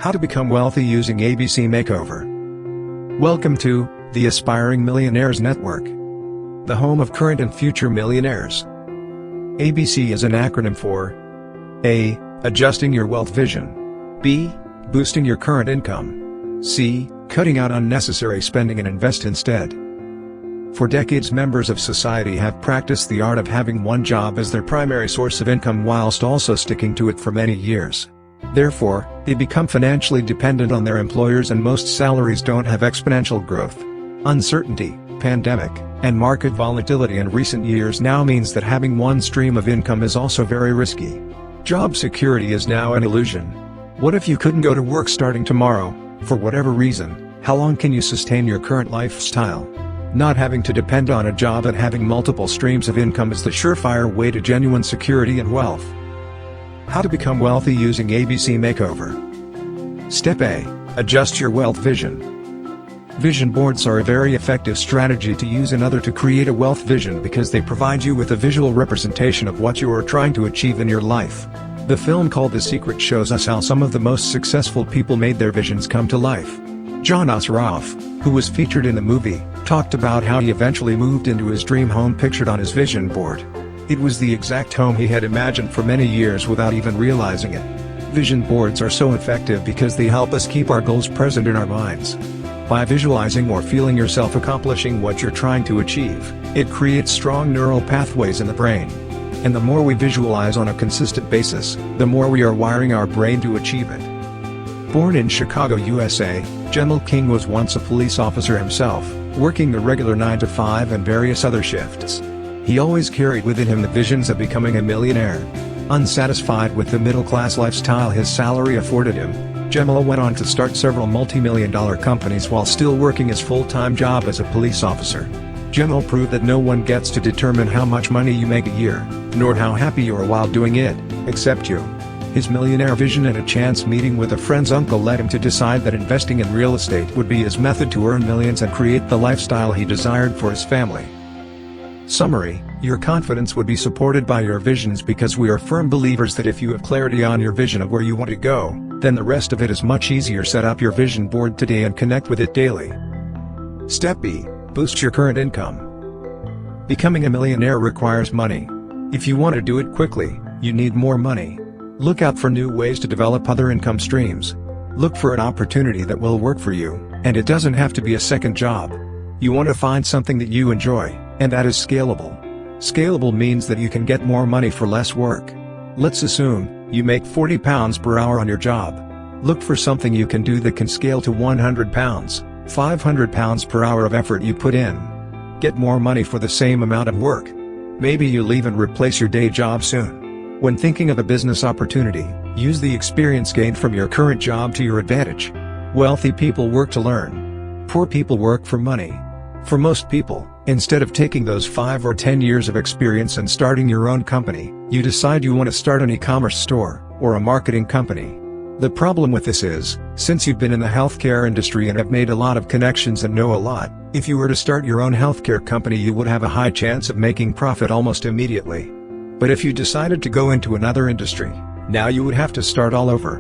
How to become wealthy using ABC Makeover. Welcome to the Aspiring Millionaires Network, the home of current and future millionaires. ABC is an acronym for A. Adjusting your wealth vision. B. Boosting your current income. C. Cutting out unnecessary spending and invest instead. For decades, members of society have practiced the art of having one job as their primary source of income whilst also sticking to it for many years. Therefore, they become financially dependent on their employers, and most salaries don't have exponential growth. Uncertainty, pandemic, and market volatility in recent years now means that having one stream of income is also very risky. Job security is now an illusion. What if you couldn't go to work starting tomorrow, for whatever reason? How long can you sustain your current lifestyle? Not having to depend on a job and having multiple streams of income is the surefire way to genuine security and wealth. How to become wealthy using ABC Makeover. Step A. Adjust your wealth vision. Vision boards are a very effective strategy to use in order to create a wealth vision because they provide you with a visual representation of what you are trying to achieve in your life. The film called The Secret shows us how some of the most successful people made their visions come to life. John Assaraf, who was featured in the movie, talked about how he eventually moved into his dream home pictured on his vision board. It was the exact home he had imagined for many years without even realizing it. Vision boards are so effective because they help us keep our goals present in our minds. By visualizing or feeling yourself accomplishing what you're trying to achieve, it creates strong neural pathways in the brain. And the more we visualize on a consistent basis, the more we are wiring our brain to achieve it. Born in Chicago, USA, Jamal King was once a police officer himself, working the regular 9-to-5 and various other shifts. He always carried within him the visions of becoming a millionaire. Unsatisfied with the middle-class lifestyle his salary afforded him, Jamal went on to start several multi-million-dollar companies while still working his full-time job as a police officer. Jamal proved that no one gets to determine how much money you make a year, nor how happy you are while doing it, except you. His millionaire vision and a chance meeting with a friend's uncle led him to decide that investing in real estate would be his method to earn millions and create the lifestyle he desired for his family. Summary: your confidence would be supported by your visions because we are firm believers that if you have clarity on your vision of where you want to go, then the rest of it is much easier. Set up your vision board today and connect with it daily. Step B. Boost your current income. Becoming a millionaire requires money. If you want to do it quickly, you need more money. Look out for new ways to develop other income streams. Look for an opportunity that will work for you, and it doesn't have to be a second job. You want to find something that you enjoy, and that is scalable. Scalable means that you can get more money for less work. Let's assume you make £40 per hour on your job. Look for something you can do that can scale to £100, £500 per hour of effort you put in. Get more money for the same amount of work. Maybe you'll even replace your day job soon. When thinking of a business opportunity, use the experience gained from your current job to your advantage. Wealthy people work to learn. Poor people work for money. For most people, instead of taking those 5 or 10 years of experience and starting your own company, you decide you want to start an e-commerce store, or a marketing company. The problem with this is, since you've been in the healthcare industry and have made a lot of connections and know a lot, if you were to start your own healthcare company you would have a high chance of making profit almost immediately. But if you decided to go into another industry, now you would have to start all over.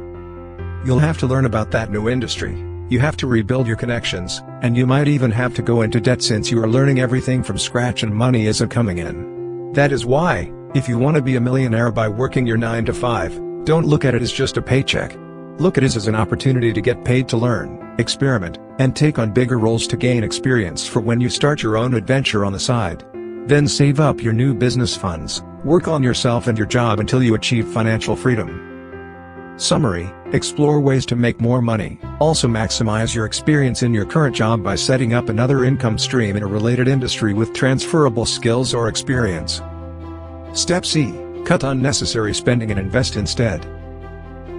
You'll have to learn about that new industry. You have to rebuild your connections, and you might even have to go into debt since you are learning everything from scratch and money isn't coming in. That is why, if you want to be a millionaire by working your 9-to-5, don't look at it as just a paycheck. Look at it as an opportunity to get paid to learn, experiment, and take on bigger roles to gain experience for when you start your own adventure on the side. Then save up your new business funds, work on yourself and your job until you achieve financial freedom. Summary: explore ways to make more money. Also maximize your experience in your current job by setting up another income stream in a related industry with transferable skills or experience. Step C. Cut unnecessary spending and invest instead.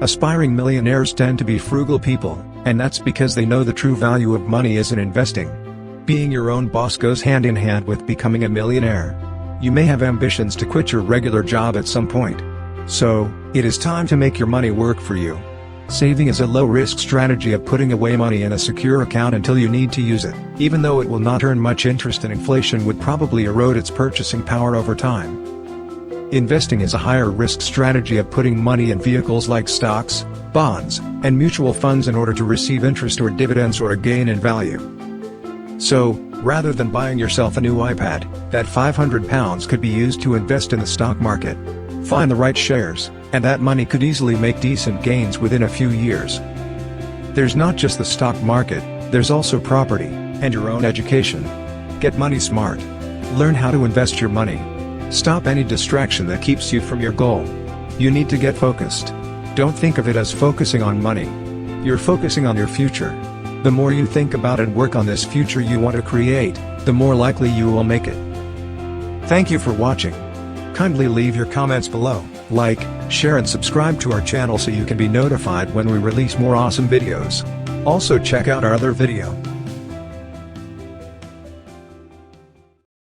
Aspiring millionaires tend to be frugal people, and that's because they know the true value of money is in investing. Being your own boss goes hand in hand with becoming a millionaire. You may have ambitions to quit your regular job at some point. So, it is time to make your money work for you. Saving is a low-risk strategy of putting away money in a secure account until you need to use it, even though it will not earn much interest and inflation would probably erode its purchasing power over time. Investing is a higher risk strategy of putting money in vehicles like stocks, bonds, and mutual funds in order to receive interest or dividends or a gain in value. So, rather than buying yourself a new iPad, that £500 could be used to invest in the stock market. Find the right shares, and that money could easily make decent gains within a few years. There's not just the stock market, there's also property, and your own education. Get money smart. Learn how to invest your money. Stop any distraction that keeps you from your goal. You need to get focused. Don't think of it as focusing on money. You're focusing on your future. The more you think about and work on this future you want to create, the more likely you will make it. Thank you for watching. Kindly leave your comments below, like, share and subscribe to our channel so you can be notified when we release more awesome videos. Also check out our other video.